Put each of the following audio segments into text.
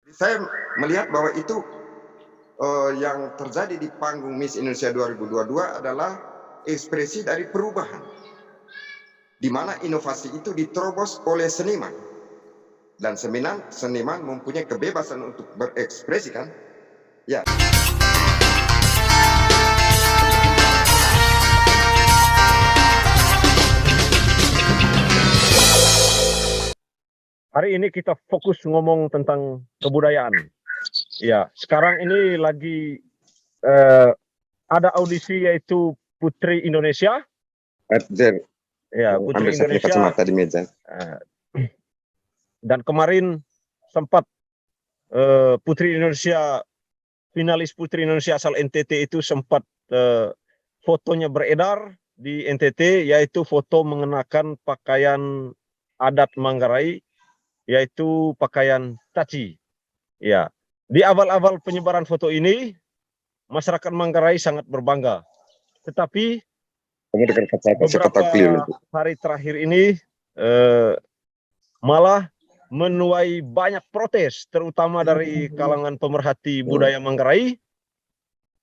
Saya melihat bahwa itu yang terjadi di panggung Miss Indonesia 2022 adalah ekspresi dari perubahan, di mana inovasi itu diterobos oleh seniman, dan seniman mempunyai kebebasan untuk berekspresi, kan? Ya. Hari ini kita fokus ngomong tentang kebudayaan. Ya, sekarang ini lagi ada audisi yaitu Putri Indonesia. Ya, Putri Indonesia. Kacamata di meja. Dan kemarin sempat Putri Indonesia, finalis Putri Indonesia asal NTT itu sempat fotonya beredar di NTT, yaitu foto mengenakan pakaian adat Manggarai, yaitu pakaian caci. Ya, di awal-awal penyebaran foto ini masyarakat Manggarai sangat berbangga. Tetapi beberapa hari terakhir ini malah menuai banyak protes, terutama dari kalangan pemerhati budaya Manggarai.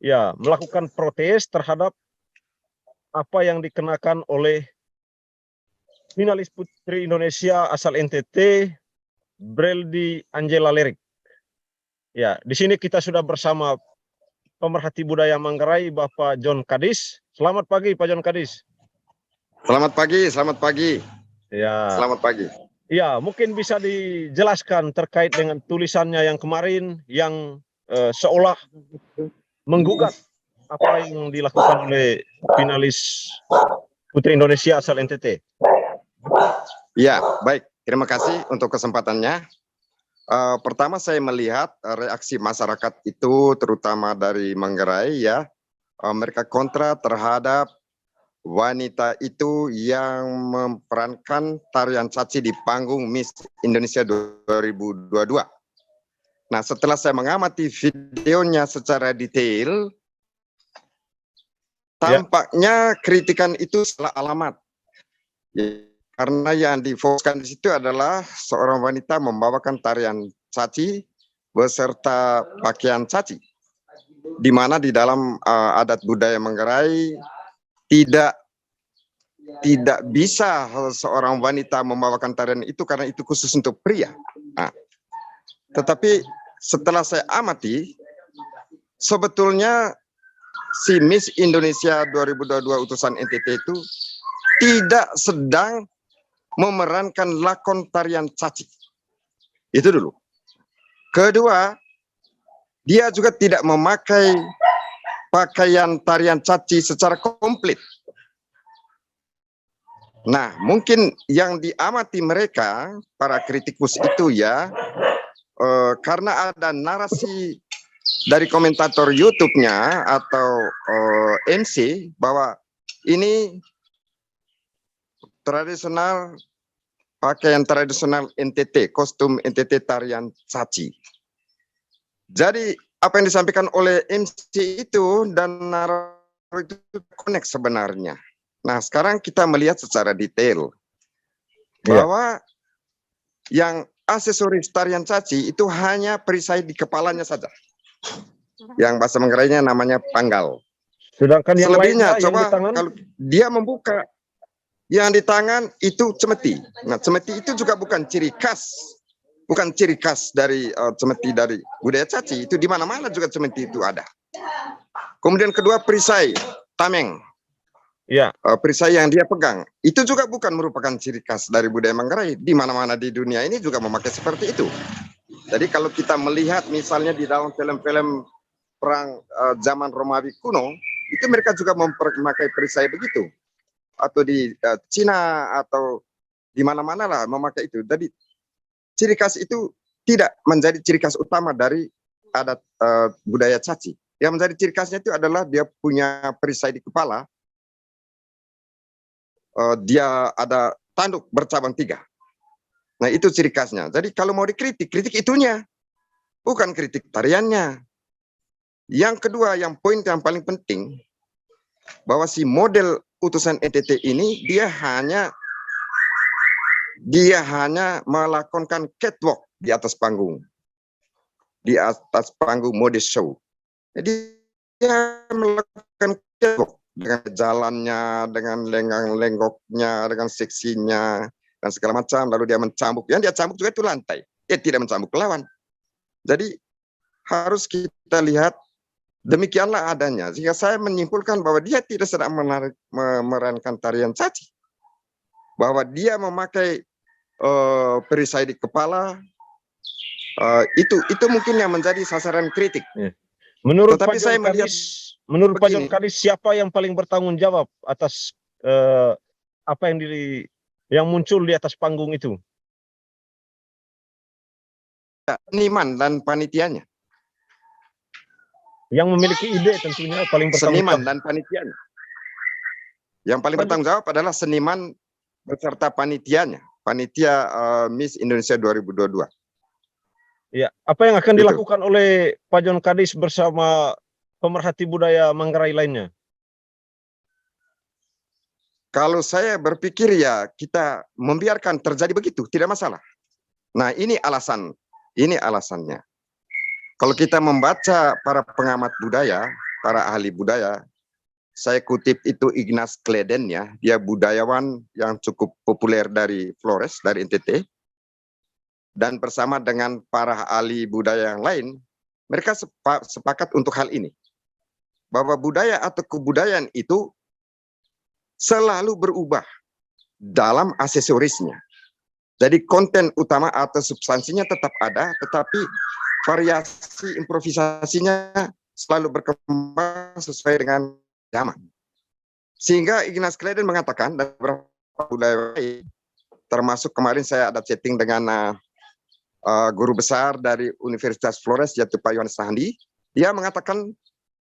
Ya, melakukan protes terhadap apa yang dikenakan oleh finalis Putri Indonesia asal NTT, Breldi Angela Lerik. Ya, di sini kita sudah bersama pemerhati budaya Manggarai, Bapak John Kadis. Selamat pagi, Pak John Kadis. Selamat pagi, selamat pagi. Ya. Selamat pagi. Ya, mungkin bisa dijelaskan terkait dengan tulisannya yang kemarin yang seolah menggugat apa yang dilakukan oleh finalis Putri Indonesia asal NTT. Ya, baik. Terima kasih untuk kesempatannya. Pertama saya melihat reaksi masyarakat itu terutama dari Manggarai, ya, mereka kontra terhadap wanita itu yang memerankan tarian caci di panggung Miss Indonesia 2022. Nah, setelah saya mengamati videonya secara detail, tampaknya kritikan itu salah alamat. Ya, karena yang difokuskan di situ adalah seorang wanita membawakan tarian caci beserta pakaian caci, di mana di dalam adat budaya Manggarai tidak bisa seorang wanita membawakan tarian itu karena itu khusus untuk pria. Nah, tetapi setelah saya amati, sebetulnya si Miss Indonesia 2022 utusan NTT itu tidak sedang memerankan lakon tarian caci. Itu dulu. Kedua, dia juga tidak memakai pakaian tarian caci secara komplit. Nah, mungkin yang diamati mereka, para kritikus itu, ya, karena ada narasi dari komentator YouTube-nya atau MC bahwa ini tradisional, pakaian tradisional NTT, kostum NTT tarian caci. Jadi apa yang disampaikan oleh MC itu dan narasi itu connect sebenarnya. Nah, sekarang kita melihat secara detail bahwa yang aksesoris tarian caci itu hanya perisai di kepalanya saja. Yang bahasa Manggarainya namanya panggal. Sedangkan yang selebihnya, lainnya, coba yang di tangan, kalau dia membuka, yang di tangan itu cemeti. Nah, cemeti itu juga bukan ciri khas, dari cemeti dari budaya caci. Itu di mana-mana juga cemeti itu ada. Kemudian kedua, perisai tameng. Ya. Perisai yang dia pegang itu juga bukan merupakan ciri khas dari budaya Manggarai. Di mana-mana di dunia ini juga memakai seperti itu. Jadi kalau kita melihat misalnya di dalam film-film perang zaman Romawi kuno, itu mereka juga memakai perisai begitu. Atau di Cina atau di mana-mana lah memakai itu. Jadi ciri khas itu tidak menjadi ciri khas utama dari adat budaya caci. Yang menjadi ciri khasnya itu adalah dia punya perisai di kepala, dia ada tanduk bercabang 3. Nah, itu ciri khasnya. Jadi kalau mau dikritik, kritik itunya, bukan kritik tariannya. Yang kedua, yang poin yang paling penting, bahwa si model utusan NTT ini dia hanya melakukan catwalk di atas panggung. di atas panggung mode show. Jadi dia melakukan catwalk dengan jalannya, dengan lenggang-lenggoknya, dengan seksinya, dan segala macam. Lalu dia mencambuk. Yang dia cambuk juga itu lantai. Dia tidak mencambuk lawan. Jadi harus kita lihat demikianlah adanya. Sehingga saya menyimpulkan bahwa dia tidak sedang memerankan tarian caci. Bahwa dia memakai perisai di kepala, itu mungkin yang menjadi sasaran kritik. Menurut Tetapi Pak saya John melihat Kadis, menurut Pak John begini. Kadis, siapa yang paling bertanggung jawab atas apa yang muncul di atas panggung itu? Seniman dan panitianya. Yang memiliki ide tentunya paling bertanggung Seniman jawab. dan panitianya. Yang paling Pak bertanggung jawab adalah seniman beserta panitianya. Panitia Miss Indonesia 2022. Ya, apa yang akan Itu. dilakukan oleh Pak John Kadis bersama pemerhati budaya Manggarai lainnya? Kalau saya berpikir ya kita membiarkan terjadi begitu, tidak masalah. Nah, ini alasannya. Kalau kita membaca para pengamat budaya, para ahli budaya, saya kutip itu Ignaz Kleden ya, dia budayawan yang cukup populer dari Flores, dari NTT. Dan bersama dengan para ahli budaya yang lain, mereka sepakat untuk hal ini. Bahwa budaya atau kebudayaan itu selalu berubah dalam aksesorisnya. Jadi konten utama atau substansinya tetap ada, tetapi variasi improvisasinya selalu berkembang sesuai dengan zaman. Sehingga Ignaz Kleden mengatakan, dan beberapa budaya lain, termasuk kemarin saya ada chatting dengan guru besar dari Universitas Flores, yaitu Pak Yohanes Sahandi, dia mengatakan,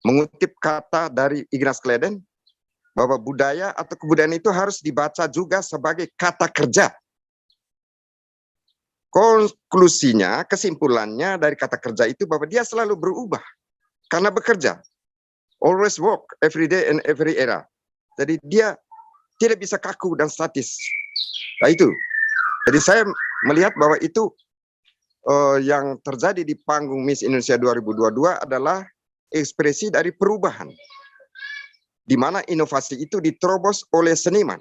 mengutip kata dari Ignaz Kleden, bahwa budaya atau kebudayaan itu harus dibaca juga sebagai kata kerja. Konklusinya, kesimpulannya dari kata kerja itu bahwa dia selalu berubah karena bekerja. Always work, every day and every era. Jadi dia tidak bisa kaku dan statis. Nah itu. Jadi saya melihat bahwa itu yang terjadi di panggung Miss Indonesia 2022 adalah ekspresi dari perubahan. Di mana inovasi itu diterobos oleh seniman.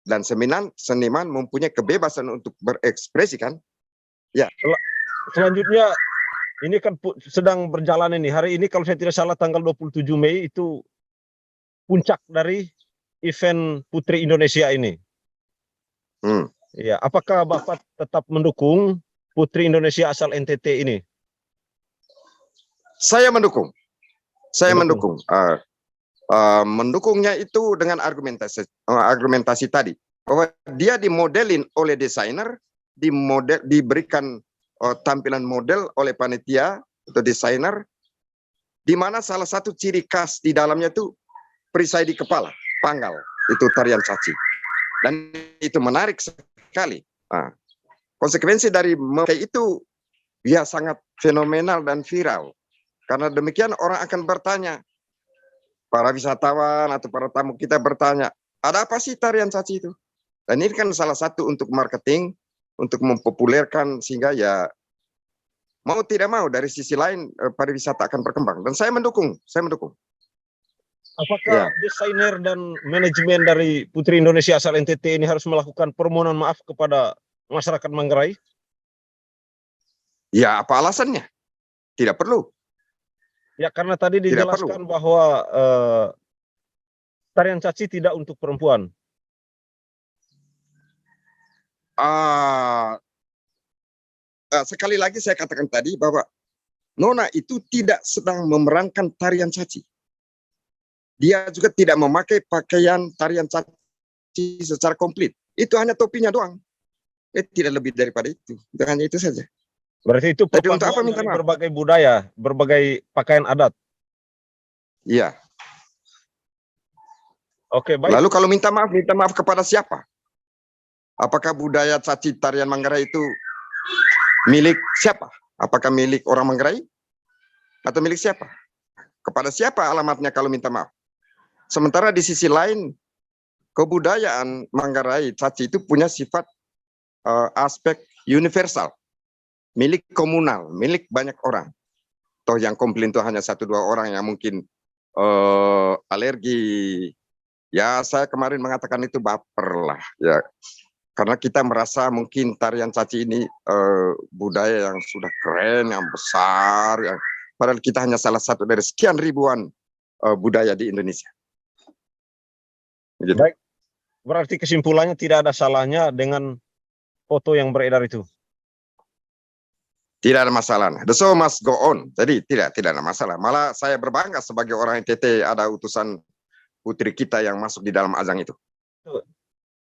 Dan seniman mempunyai kebebasan untuk berekspresi kan. Ya. Selanjutnya, ini kan sedang berjalan ini. Hari ini kalau saya tidak salah tanggal 27 Mei itu puncak dari event Putri Indonesia ini. Ya, apakah Bapak tetap mendukung Putri Indonesia asal NTT ini? Saya mendukung. Saya mendukung. Mendukungnya itu dengan argumentasi tadi bahwa dia dimodelin oleh desainer, diberikan tampilan model oleh panitia atau desainer, di mana salah satu ciri khas di dalamnya itu perisai di kepala, panggal, itu tarian caci, dan itu menarik sekali. Konsekuensi dari memakai itu ya sangat fenomenal dan viral. Karena demikian orang akan bertanya, para wisatawan atau para tamu kita bertanya, ada apa sih tarian caci itu? Dan ini kan salah satu untuk marketing, untuk mempopulerkan, sehingga ya mau tidak mau dari sisi lain pariwisata akan berkembang. Dan saya mendukung. Apakah desainer dan manajemen dari Putri Indonesia asal NTT ini harus melakukan permohonan maaf kepada masyarakat Manggarai? Ya, apa alasannya? Tidak perlu. Ya, karena tadi dijelaskan bahwa tarian caci tidak untuk perempuan. Sekali lagi saya katakan tadi bahwa Nona itu tidak sedang memerankan tarian caci. Dia juga tidak memakai pakaian tarian caci secara komplit. Itu hanya topinya doang. Tidak lebih daripada itu. Hanya itu saja. Berarti itu perpaduan dari berbagai budaya, berbagai pakaian adat. Iya. Oke, baik. Lalu kalau minta maaf kepada siapa? Apakah budaya caci tarian Manggarai itu milik siapa? Apakah milik orang Manggarai? Atau milik siapa? Kepada siapa alamatnya kalau minta maaf? Sementara di sisi lain, kebudayaan Manggarai caci itu punya sifat aspek universal. milik komunal, milik banyak orang. Toh yang komplain itu hanya 1-2 orang yang mungkin alergi. Ya saya kemarin mengatakan itu baper lah ya. Karena kita merasa mungkin tarian caci ini budaya yang sudah keren, yang besar, yang padahal kita hanya salah satu dari sekian ribuan budaya di Indonesia. Gitu. Baik, berarti kesimpulannya tidak ada salahnya dengan foto yang beredar itu. Tidak ada masalah. The show must go on. Jadi tidak ada masalah. Malah saya berbangga sebagai orang NTT ada utusan putri kita yang masuk di dalam ajang itu.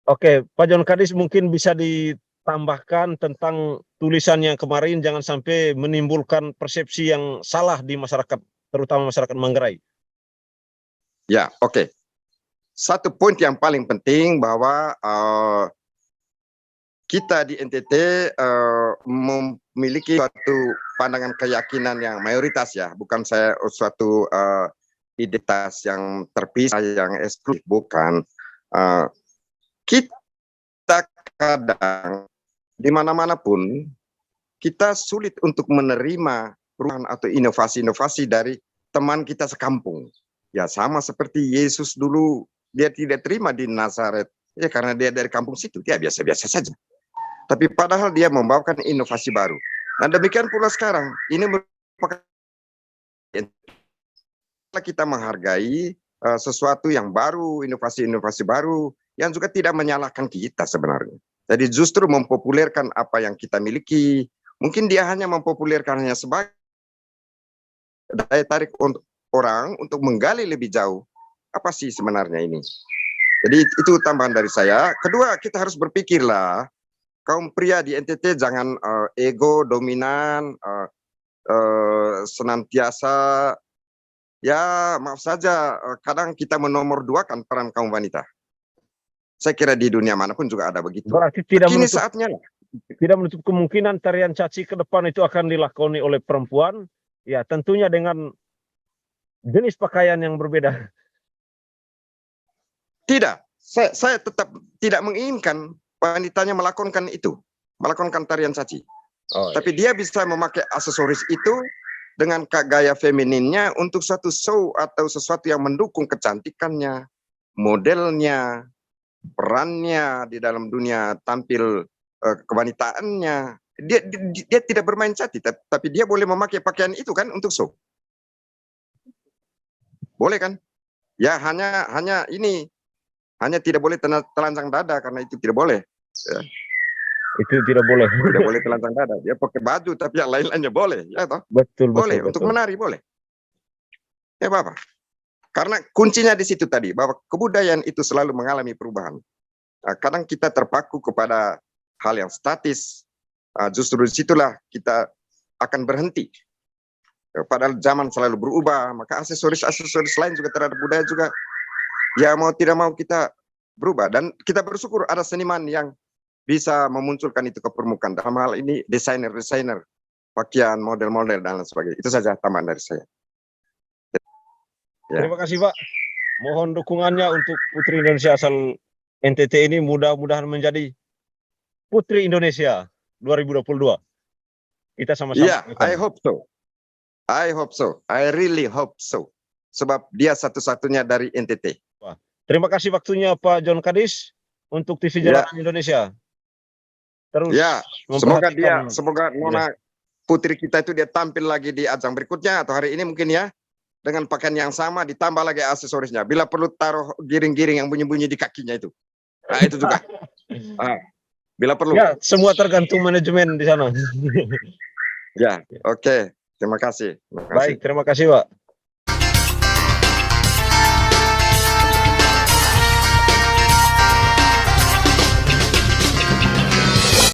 Oke, Pak John Kadis mungkin bisa ditambahkan tentang tulisan yang kemarin, jangan sampai menimbulkan persepsi yang salah di masyarakat, terutama masyarakat Manggarai. Ya, oke. Satu poin yang paling penting bahwa kita di NTT memiliki suatu pandangan keyakinan yang mayoritas ya, bukan saya suatu identitas yang terpisah, yang eksklusif, bukan. Kita kadang di mana-mana pun kita sulit untuk menerima perubahan atau inovasi-inovasi dari teman kita sekampung. Ya sama seperti Yesus dulu, dia tidak terima di Nazaret. Ya karena dia dari kampung situ, dia biasa-biasa saja. Tapi padahal dia membawakan inovasi baru. Dan demikian pula sekarang, ini merupakan kita menghargai sesuatu yang baru, inovasi-inovasi baru, yang juga tidak menyalahkan kita sebenarnya. Jadi justru mempopulerkan apa yang kita miliki. Mungkin dia hanya mempopulerkannya sebagai daya tarik untuk orang untuk menggali lebih jauh. Apa sih sebenarnya ini? Jadi itu tambahan dari saya. Kedua, kita harus berpikirlah, kaum pria di NTT jangan ego, dominan, senantiasa, ya maaf saja, kadang kita menomorduakan peran kaum wanita. Saya kira di dunia manapun juga ada begitu. Berarti tidak menutup kemungkinan tarian caci ke depan itu akan dilakoni oleh perempuan, ya tentunya dengan jenis pakaian yang berbeda. Tidak, saya tetap tidak menginginkan wanitanya melakukan itu, melakukan tarian caci. Tapi dia bisa memakai aksesoris itu dengan gaya femininnya untuk suatu show atau sesuatu yang mendukung kecantikannya, modelnya, perannya di dalam dunia tampil kewanitaannya. Dia tidak bermain caci, tapi dia boleh memakai pakaian itu kan untuk show. Boleh kan? Ya hanya ini, hanya tidak boleh telanjang dada karena itu tidak boleh. Ya. Itu tidak boleh. Tidak boleh telanjang dada. Dia pakai baju tapi yang lain-lainnya boleh, ya toh? Betul, boleh betul, untuk betul. menari boleh. Ya Bapak. Karena kuncinya di situ tadi, bahwa kebudayaan itu selalu mengalami perubahan. Kadang kita terpaku kepada hal yang statis, justru disitulah kita akan berhenti. Padahal zaman selalu berubah, maka aksesoris-aksesoris lain juga terhadap budaya juga, ya mau tidak mau kita berubah. Dan kita bersyukur ada seniman yang bisa memunculkan itu ke permukaan. Dalam hal ini desainer-desainer, pakaian, model-model, dan lain sebagainya. Itu saja tambahan dari saya. Ya. Terima kasih Pak. Mohon dukungannya untuk Putri Indonesia asal NTT ini mudah-mudahan menjadi Putri Indonesia 2022. Kita sama-sama. Iya, I hope so. I hope so. I really hope so. Sebab dia satu-satunya dari NTT. Terima kasih waktunya Pak John Kadis untuk TV Jalanan Indonesia. Terus ya, semoga Nona Putri kita itu dia tampil lagi di ajang berikutnya atau hari ini mungkin ya. Dengan pakaian yang sama ditambah lagi aksesorisnya. Bila perlu taruh giring-giring yang bunyi-bunyi di kakinya itu. Nah itu juga. Bila perlu. Ya, semua tergantung manajemen di sana. Ya, oke. Terima kasih. Baik, terima kasih Pak.